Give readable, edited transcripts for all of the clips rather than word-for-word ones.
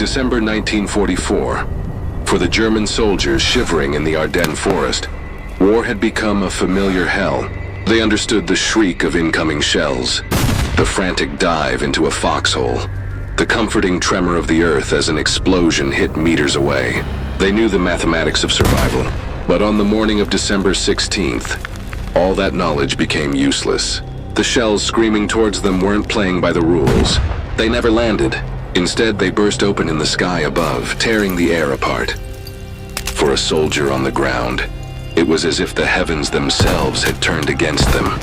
December 1944. For the German soldiers shivering in the Ardennes forest, war had become a familiar hell. They understood the shriek of incoming shells, the frantic dive into a foxhole, the comforting tremor of the earth as an explosion hit meters away. They knew the mathematics of survival, but on the morning of December 16th, all that knowledge became useless. The shells screaming towards them weren't playing by the rules. They never landed. Instead, they burst open in the sky above, tearing the air apart. For a soldier on the ground, it was as if the heavens themselves had turned against them,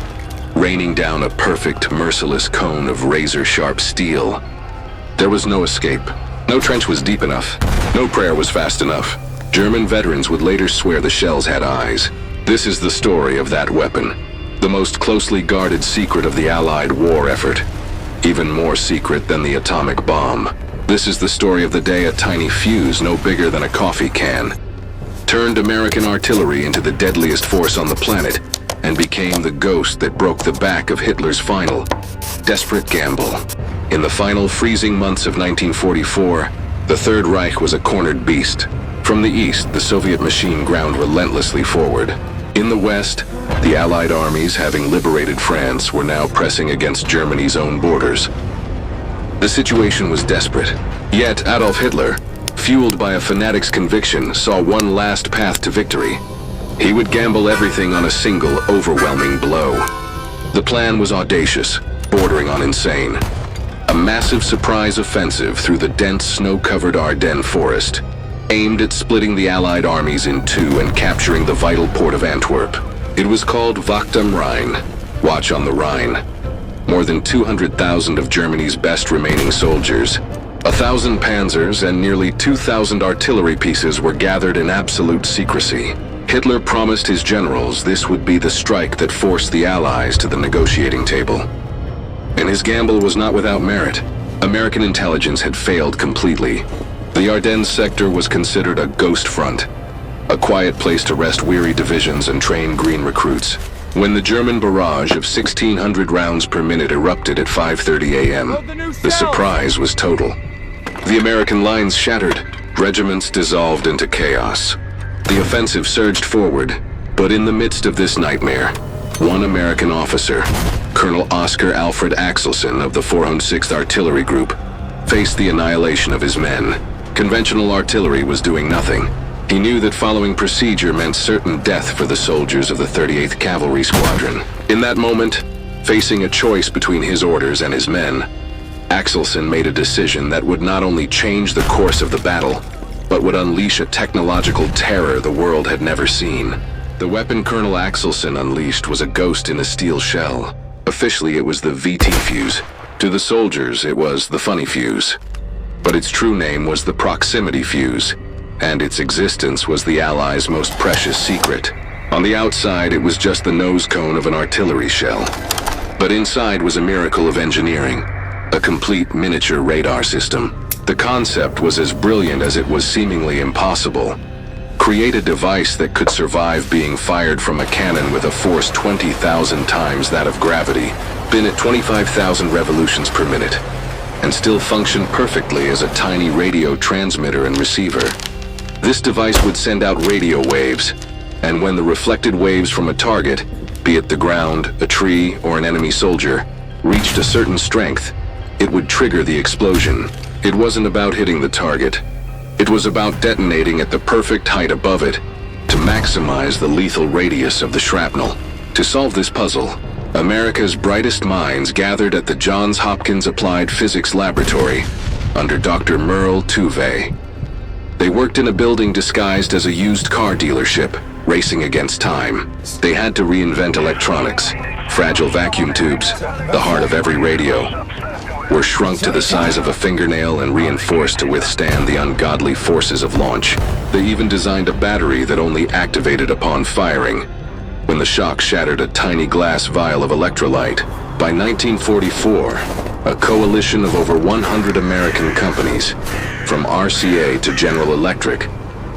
raining down a perfect, merciless cone of razor-sharp steel. There was no escape. No trench was deep enough. No prayer was fast enough. German veterans would later swear the shells had eyes. This is the story of that weapon, the most closely guarded secret of the Allied war effort. Even more secret than the atomic bomb. This is the story of the day a tiny fuse no bigger than a coffee can turned American artillery into the deadliest force on the planet and became the ghost that broke the back of Hitler's final, desperate gamble. In the final freezing months of 1944, the Third Reich was a cornered beast. From the east, the Soviet machine ground relentlessly forward. In the west, the Allied armies, having liberated France, were now pressing against Germany's own borders. The situation was desperate. Yet Adolf Hitler, fueled by a fanatic's conviction, saw one last path to victory. He would gamble everything on a single, overwhelming blow. The plan was audacious, bordering on insane. A massive surprise offensive through the dense, snow-covered Ardennes forest, aimed at splitting the Allied armies in two and capturing the vital port of Antwerp. It was called Wacht am Rhein, Watch on the Rhine. More than 200,000 of Germany's best remaining soldiers, 1,000 panzers and nearly 2,000 artillery pieces were gathered in absolute secrecy. Hitler promised his generals this would be the strike that forced the Allies to the negotiating table. And his gamble was not without merit. American intelligence had failed completely. The Ardennes sector was considered a ghost front, a quiet place to rest weary divisions and train green recruits. When the German barrage of 1,600 rounds per minute erupted at 5:30 a.m., the surprise was total. The American lines shattered, regiments dissolved into chaos. The offensive surged forward, but in the midst of this nightmare, one American officer, Colonel Oscar Alfred Axelson of the 406th Artillery Group, faced the annihilation of his men. Conventional artillery was doing nothing. He knew that following procedure meant certain death for the soldiers of the 38th Cavalry Squadron. In that moment, facing a choice between his orders and his men, Axelson made a decision that would not only change the course of the battle, but would unleash a technological terror the world had never seen. The weapon Colonel Axelson unleashed was a ghost in a steel shell. Officially, it was the VT fuse. To the soldiers, it was the funny fuse. But its true name was the proximity fuse, and its existence was the Allies' most precious secret. On the outside, it was just the nose cone of an artillery shell. But inside was a miracle of engineering, a complete miniature radar system. The concept was as brilliant as it was seemingly impossible. Create a device that could survive being fired from a cannon with a force 20,000 times that of gravity, spin at 25,000 revolutions per minute, and still function perfectly as a tiny radio transmitter and receiver. This device would send out radio waves, and when the reflected waves from a target, be it the ground, a tree, or an enemy soldier, reached a certain strength, it would trigger the explosion. It wasn't about hitting the target. It was about detonating at the perfect height above it to maximize the lethal radius of the shrapnel. To solve this puzzle, America's brightest minds gathered at the Johns Hopkins Applied Physics Laboratory under Dr. Merle Tuve. They worked in a building disguised as a used car dealership, racing against time. They had to reinvent electronics. Fragile vacuum tubes, the heart of every radio, were shrunk to the size of a fingernail and reinforced to withstand the ungodly forces of launch. They even designed a battery that only activated upon firing, when the shock shattered a tiny glass vial of electrolyte. By 1944, a coalition of over 100 American companies, from RCA to General Electric,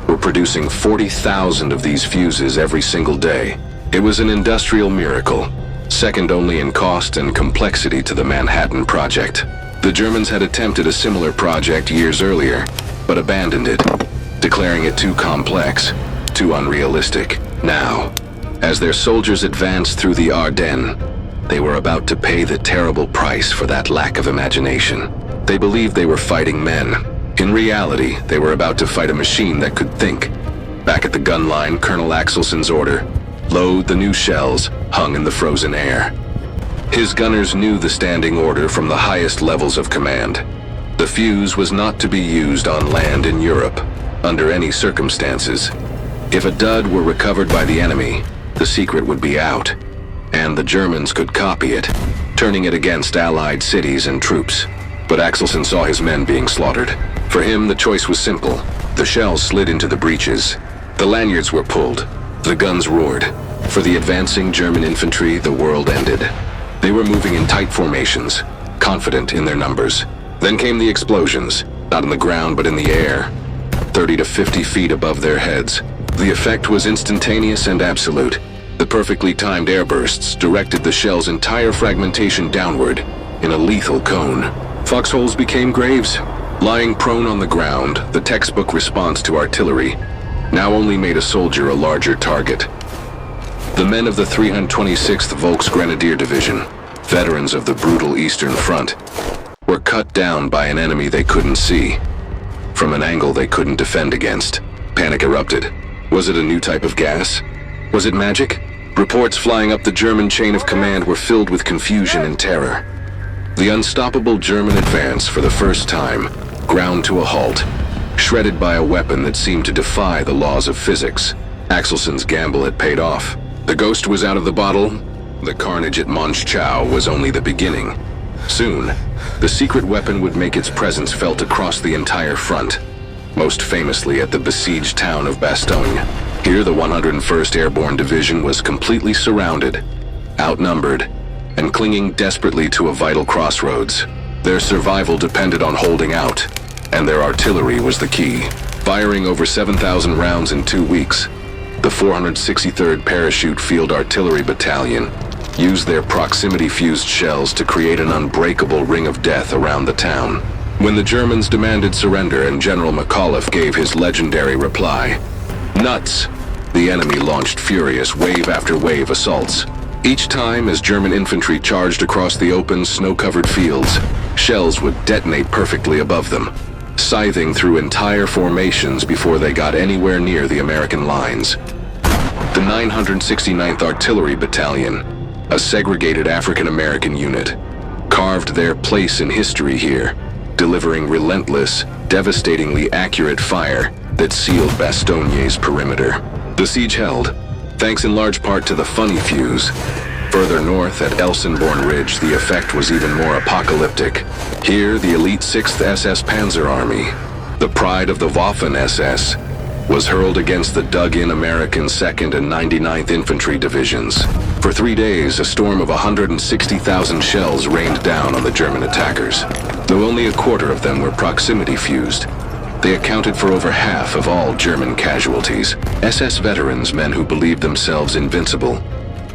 were producing 40,000 of these fuses every single day. It was an industrial miracle, second only in cost and complexity to the Manhattan Project. The Germans had attempted a similar project years earlier, but abandoned it, declaring it too complex, too unrealistic. Now, as their soldiers advanced through the Ardennes, they were about to pay the terrible price for that lack of imagination. They believed they were fighting men. In reality, they were about to fight a machine that could think. Back at the gun line, Colonel Axelson's order: load the new shells hung in the frozen air. His gunners knew the standing order from the highest levels of command. The fuse was not to be used on land in Europe, under any circumstances. If a dud were recovered by the enemy, the secret would be out, and the Germans could copy it, turning it against Allied cities and troops. But Axelson saw his men being slaughtered. For him, the choice was simple. The shells slid into the breaches. The lanyards were pulled. The guns roared. For the advancing German infantry, the world ended. They were moving in tight formations, confident in their numbers. Then came the explosions, not in the ground but in the air, 30 to 50 feet above their heads. The effect was instantaneous and absolute. The perfectly timed airbursts directed the shell's entire fragmentation downward in a lethal cone. Foxholes became graves. Lying prone on the ground, the textbook response to artillery now only made a soldier a larger target. The men of the 326th Volksgrenadier Division, veterans of the brutal Eastern Front, were cut down by an enemy they couldn't see, from an angle they couldn't defend against. Panic erupted. Was it a new type of gas? Was it magic? Reports flying up the German chain of command were filled with confusion and terror. The unstoppable German advance, for the first time, ground to a halt, shredded by a weapon that seemed to defy the laws of physics. Axelson's gamble had paid off. The ghost was out of the bottle. The carnage at Monschau was only the beginning. Soon, the secret weapon would make its presence felt across the entire front, most famously at the besieged town of Bastogne. Here, the 101st Airborne Division was completely surrounded, outnumbered, and clinging desperately to a vital crossroads. Their survival depended on holding out, and their artillery was the key. Firing over 7,000 rounds in 2 weeks, the 463rd Parachute Field Artillery Battalion used their proximity-fused shells to create an unbreakable ring of death around the town. When the Germans demanded surrender and General McAuliffe gave his legendary reply, "Nuts!" the enemy launched furious wave after wave assaults. Each time, as German infantry charged across the open, snow-covered fields, shells would detonate perfectly above them, scything through entire formations before they got anywhere near the American lines. The 969th Artillery Battalion, a segregated African-American unit, carved their place in history here, delivering relentless, devastatingly accurate fire that sealed Bastogne's perimeter. The siege held, thanks in large part to the funny fuse. Further north at Elsenborn Ridge, the effect was even more apocalyptic. Here, the elite 6th SS Panzer Army, the pride of the Waffen-SS, was hurled against the dug-in American 2nd and 99th Infantry Divisions. For 3 days, a storm of 160,000 shells rained down on the German attackers. Though only a quarter of them were proximity fused, they accounted for over half of all German casualties. SS veterans, men who believed themselves invincible,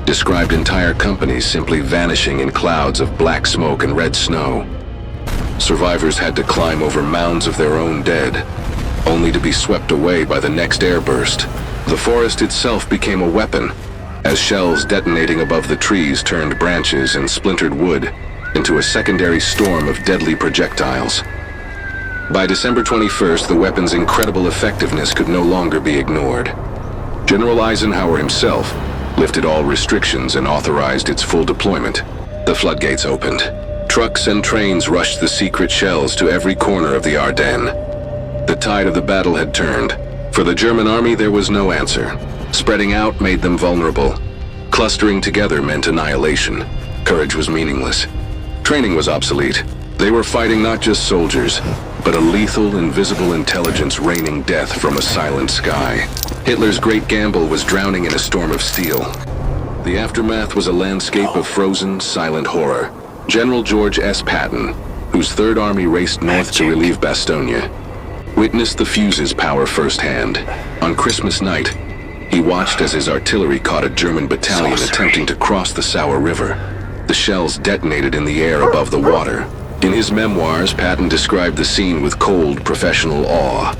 described entire companies simply vanishing in clouds of black smoke and red snow. Survivors had to climb over mounds of their own dead, only to be swept away by the next airburst. The forest itself became a weapon, as shells detonating above the trees turned branches and splintered wood into a secondary storm of deadly projectiles. By December 21st, the weapon's incredible effectiveness could no longer be ignored. General Eisenhower himself lifted all restrictions and authorized its full deployment. The floodgates opened. Trucks and trains rushed the secret shells to every corner of the Ardennes. The tide of the battle had turned. For the German army, there was no answer. Spreading out made them vulnerable. Clustering together meant annihilation. Courage was meaningless. Training was obsolete. They were fighting not just soldiers, but a lethal, invisible intelligence raining death from a silent sky. Hitler's great gamble was drowning in a storm of steel. The aftermath was a landscape of frozen, silent horror. General George S. Patton, whose Third Army raced north to relieve Bastogne, witnessed the fuse's power firsthand. On Christmas night, he watched as his artillery caught a German battalion attempting to cross the Sauer River. The shells detonated in the air above the water, In his memoirs, Patton described the scene with cold, professional awe.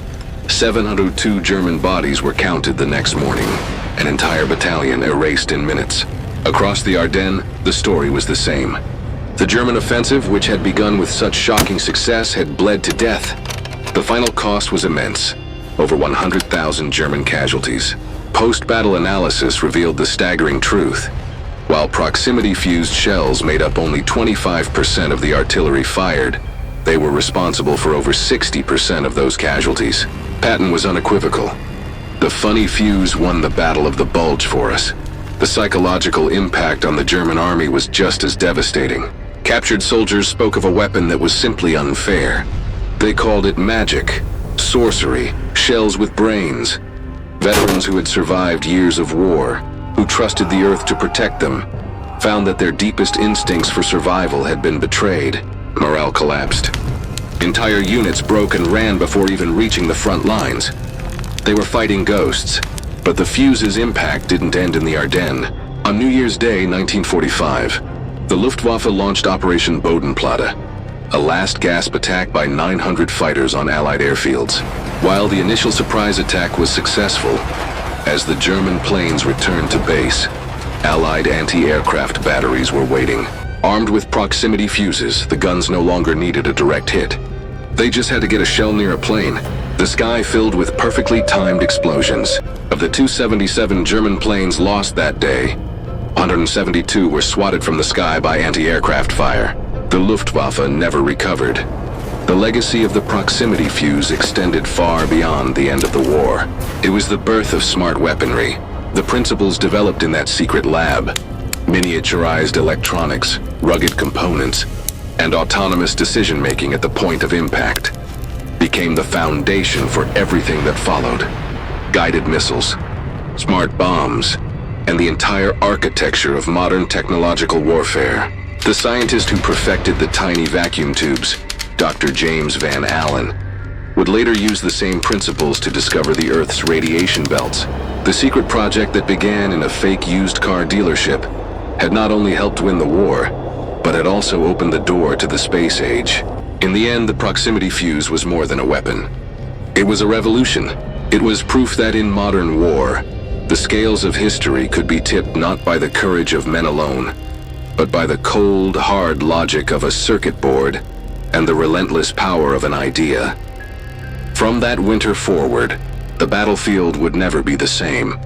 702 German bodies were counted the next morning, an entire battalion erased in minutes. Across the Ardennes, the story was the same. The German offensive, which had begun with such shocking success, had bled to death. The final cost was immense, over 100,000 German casualties. Post-battle analysis revealed the staggering truth. While proximity-fused shells made up only 25% of the artillery fired, they were responsible for over 60% of those casualties. Patton was unequivocal. The funny fuse won the Battle of the Bulge for us. The psychological impact on the German army was just as devastating. Captured soldiers spoke of a weapon that was simply unfair. They called it magic, sorcery, shells with brains. Veterans who had survived years of war, who trusted the earth to protect them, found that their deepest instincts for survival had been betrayed. Morale collapsed. Entire units broke and ran before even reaching the front lines. They were fighting ghosts, but the fuse's impact didn't end in the Ardennes. On New Year's Day, 1945, the Luftwaffe launched Operation Bodenplatte, a last gasp attack by 900 fighters on Allied airfields. While the initial surprise attack was successful, as the German planes returned to base, Allied anti-aircraft batteries were waiting. Armed with proximity fuses, the guns no longer needed a direct hit. They just had to get a shell near a plane. The sky filled with perfectly timed explosions. Of the 277 German planes lost that day, 172 were swatted from the sky by anti-aircraft fire. The Luftwaffe never recovered. The legacy of the proximity fuse extended far beyond the end of the war. It was the birth of smart weaponry, the principles developed in that secret lab. Miniaturized electronics, rugged components, and autonomous decision-making at the point of impact became the foundation for everything that followed. Guided missiles, smart bombs, and the entire architecture of modern technological warfare. The scientist who perfected the tiny vacuum tubes, Dr. James Van Allen, would later use the same principles to discover the Earth's radiation belts. The secret project that began in a fake used car dealership had not only helped win the war, but had also opened the door to the space age. In the end, the proximity fuse was more than a weapon. It was a revolution. It was proof that in modern war, the scales of history could be tipped not by the courage of men alone, but by the cold, hard logic of a circuit board and the relentless power of an idea. From that winter forward, the battlefield would never be the same.